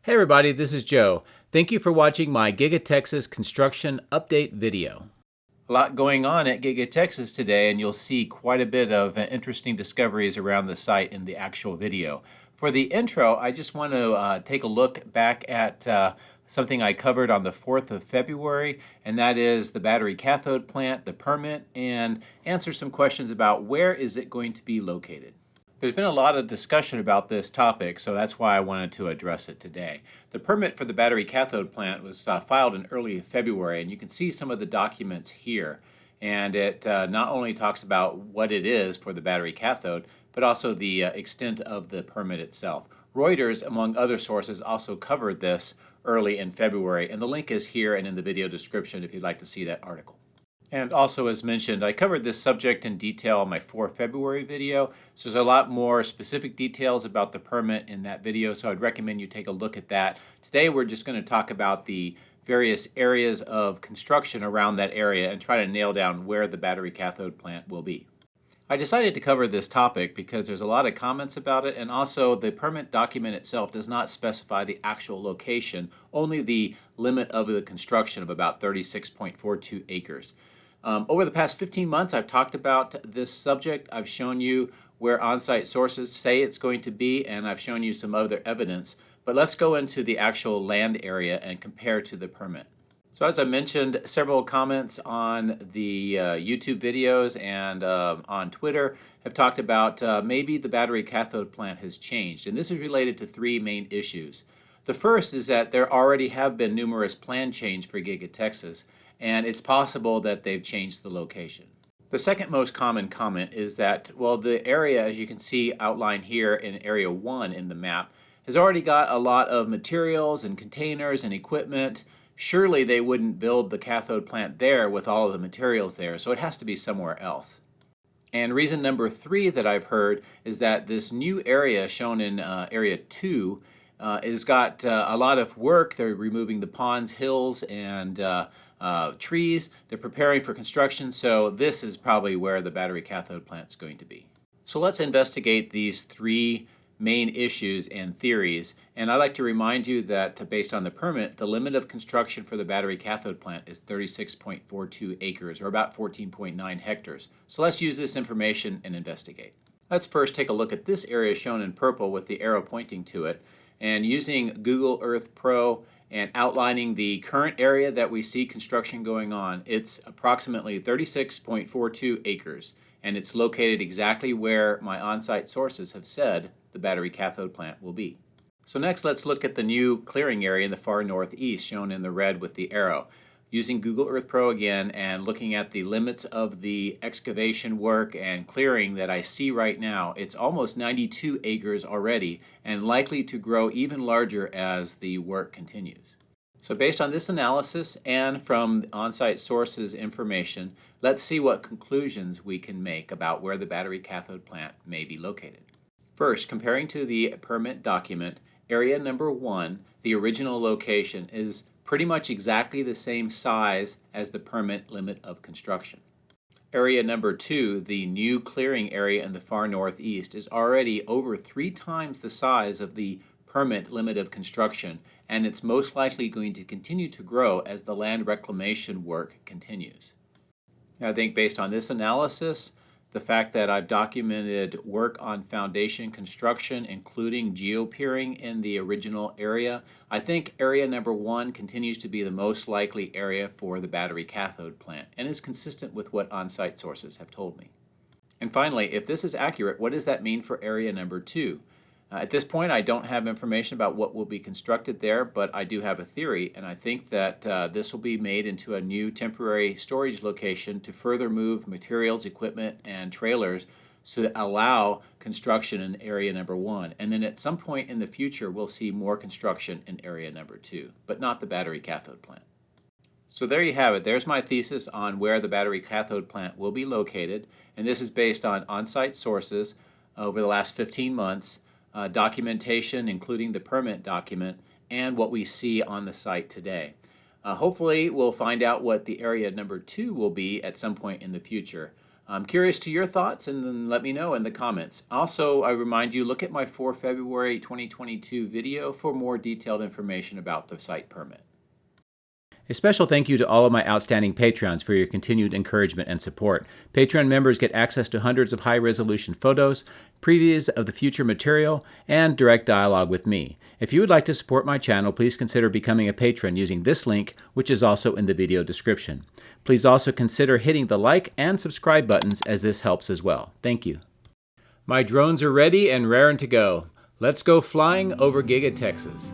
Hey everybody, this is Joe. Thank you for watching my Giga Texas construction update video. A lot going on at Giga Texas today, and you'll see quite a bit of interesting discoveries around the site in the actual video. For the intro, I just want to take a look back at something I covered on the 4th of February, and that is the Battery Cathode Plant, the permit, and answer some questions about where is it going to be located. There's been a lot of discussion about this topic, so that's why I wanted to address it today. The permit for the Battery Cathode Plant was filed in early February, and you can see some of the documents here. And it not only talks about what it is for the battery cathode, but also the extent of the permit itself. Reuters, among other sources, also covered this early in February, and the link is here and in the video description if you'd like to see that article. And also, as mentioned, I covered this subject in detail in my 4 February video, so there's a lot more specific details about the permit in that video, so I'd recommend you take a look at that. Today we're just going to talk about the various areas of construction around that area and try to nail down where the battery cathode plant will be. I decided to cover this topic because there's a lot of comments about it, and also the permit document itself does not specify the actual location, only the limit of the construction of about 36.42 acres. Over the past 15 months, I've talked about this subject. I've shown you where on-site sources say it's going to be, and I've shown you some other evidence. But let's go into the actual land area and compare to the permit. So as I mentioned, several comments on the YouTube videos and on Twitter have talked about maybe the battery cathode plant has changed. And this is related to 3 main issues. The first is that there already have been numerous plan changes for Giga Texas, and it's possible that they've changed the location. The second most common comment is that, well, the area, as you can see outlined here in Area 1 in the map, has already got a lot of materials and containers and equipment. Surely they wouldn't build the cathode plant there with all of the materials there, so it has to be somewhere else. And reason number 3 that I've heard is that this new area shown in Area 2 has got a lot of work. They're removing the ponds, hills, and trees. They're preparing for construction, so this is probably where the battery cathode plant is going to be. So let's investigate these 3 main issues and theories. And I'd like to remind you that based on the permit, the limit of construction for the battery cathode plant is 36.42 acres, or about 14.9 hectares. So let's use this information and investigate. Let's first take a look at this area shown in purple with the arrow pointing to it. And using Google Earth Pro and outlining the current area that we see construction going on, it's approximately 36.42 acres, and it's located exactly where my on-site sources have said the battery cathode plant will be. So next, let's look at the new clearing area in the far northeast, shown in the red with the arrow. Using Google Earth Pro again and looking at the limits of the excavation work and clearing that I see right now, it's almost 92 acres already and likely to grow even larger as the work continues. So based on this analysis and from on-site sources information, let's see what conclusions we can make about where the battery cathode plant may be located. First, comparing to the permit document, area number 1, the original location, is pretty much exactly the same size as the permit limit of construction. Area number 2, the new clearing area in the far northeast, is already over 3 times the size of the permit limit of construction, and it's most likely going to continue to grow as the land reclamation work continues. I think based on this analysis, the fact that I've documented work on foundation construction, including geopiering in the original area, I think area number 1 continues to be the most likely area for the battery cathode plant and is consistent with what on-site sources have told me. And finally, if this is accurate, what does that mean for area number 2? At this point, I don't have information about what will be constructed there, but I do have a theory, and I think that this will be made into a new temporary storage location to further move materials, equipment, and trailers to allow construction in area number 1. And then at some point in the future, we'll see more construction in area number 2, but not the battery cathode plant. So there you have it. There's my thesis on where the battery cathode plant will be located, and this is based on on-site sources over the last 15 months. Documentation, including the permit document, and what we see on the site today. Hopefully, we'll find out what the area number 2 will be at some point in the future. I'm curious to your thoughts, and then let me know in the comments. Also, I remind you, look at my 4 February 2022 video for more detailed information about the site permit. A special thank you to all of my outstanding Patreons for your continued encouragement and support. Patreon members get access to hundreds of high-resolution photos, previews of the future material, and direct dialogue with me. If you would like to support my channel, please consider becoming a patron using this link, which is also in the video description. Please also consider hitting the like and subscribe buttons, as this helps as well. Thank you. My drones are ready and raring to go. Let's go flying over Giga Texas.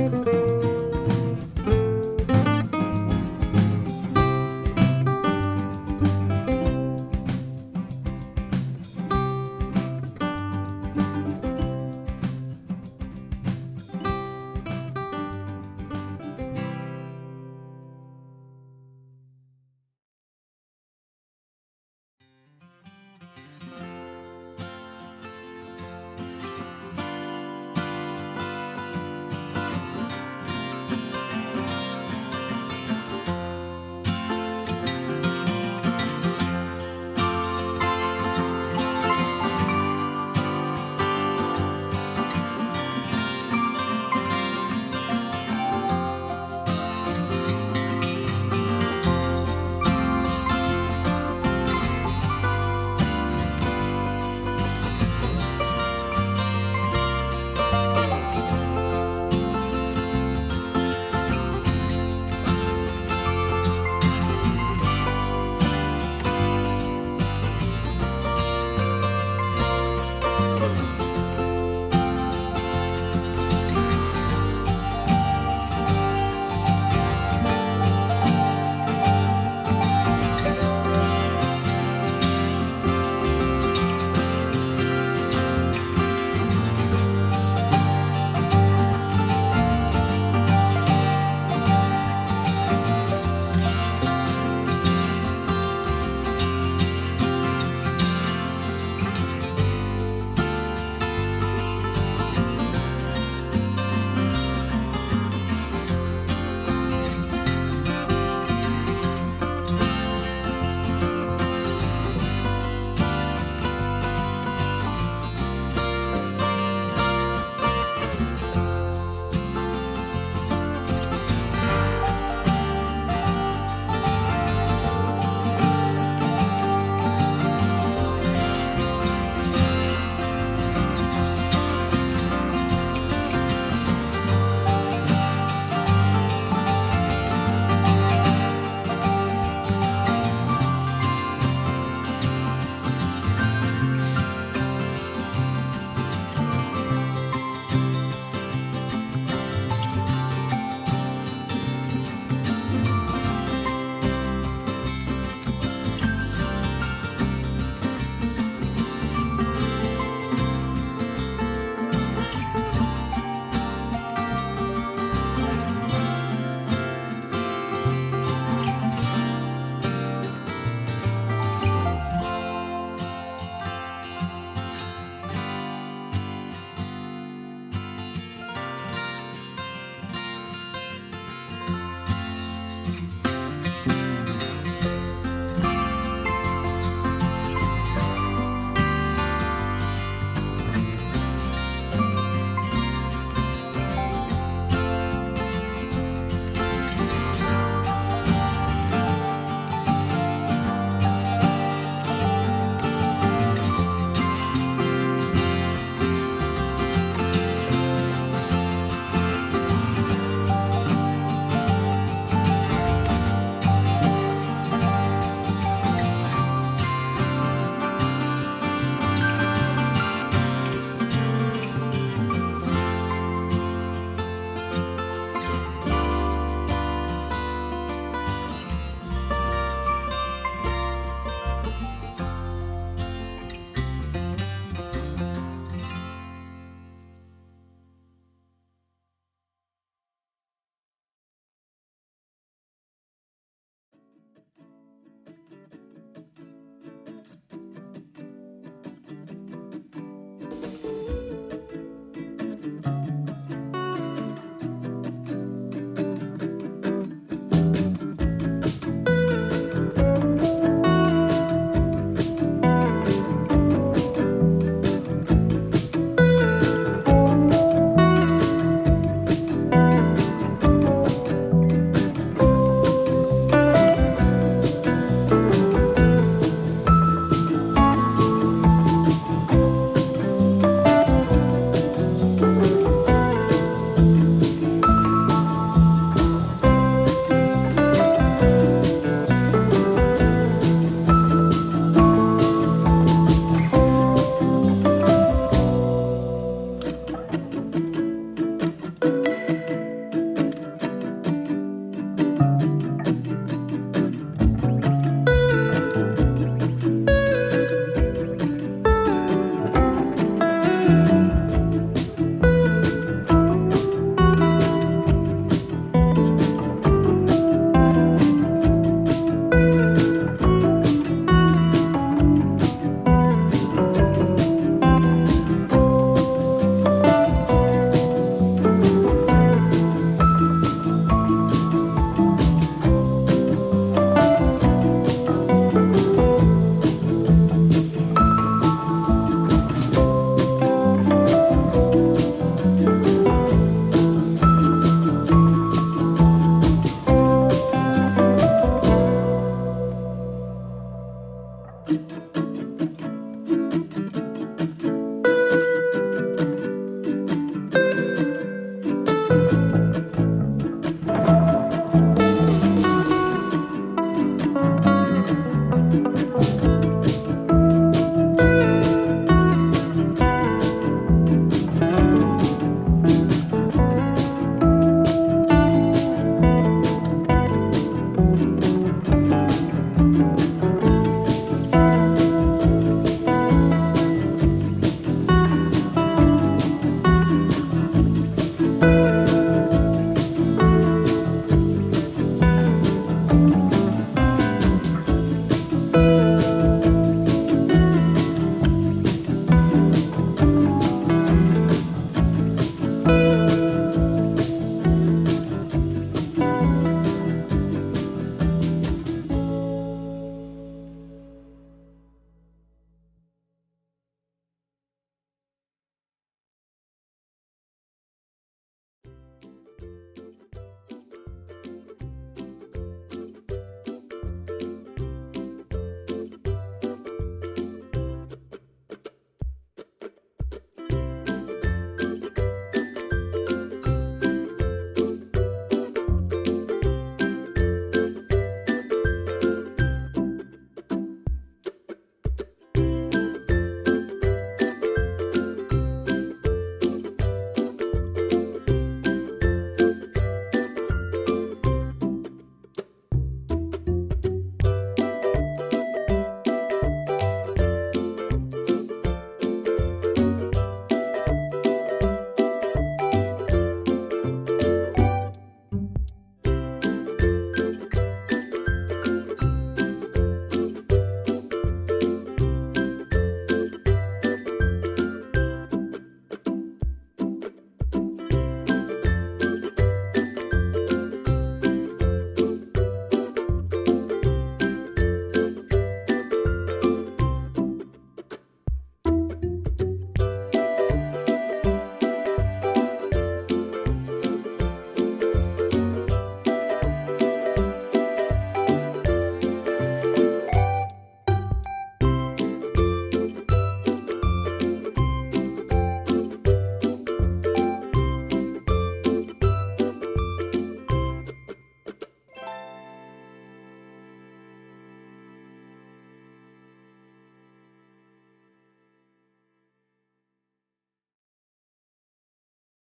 you.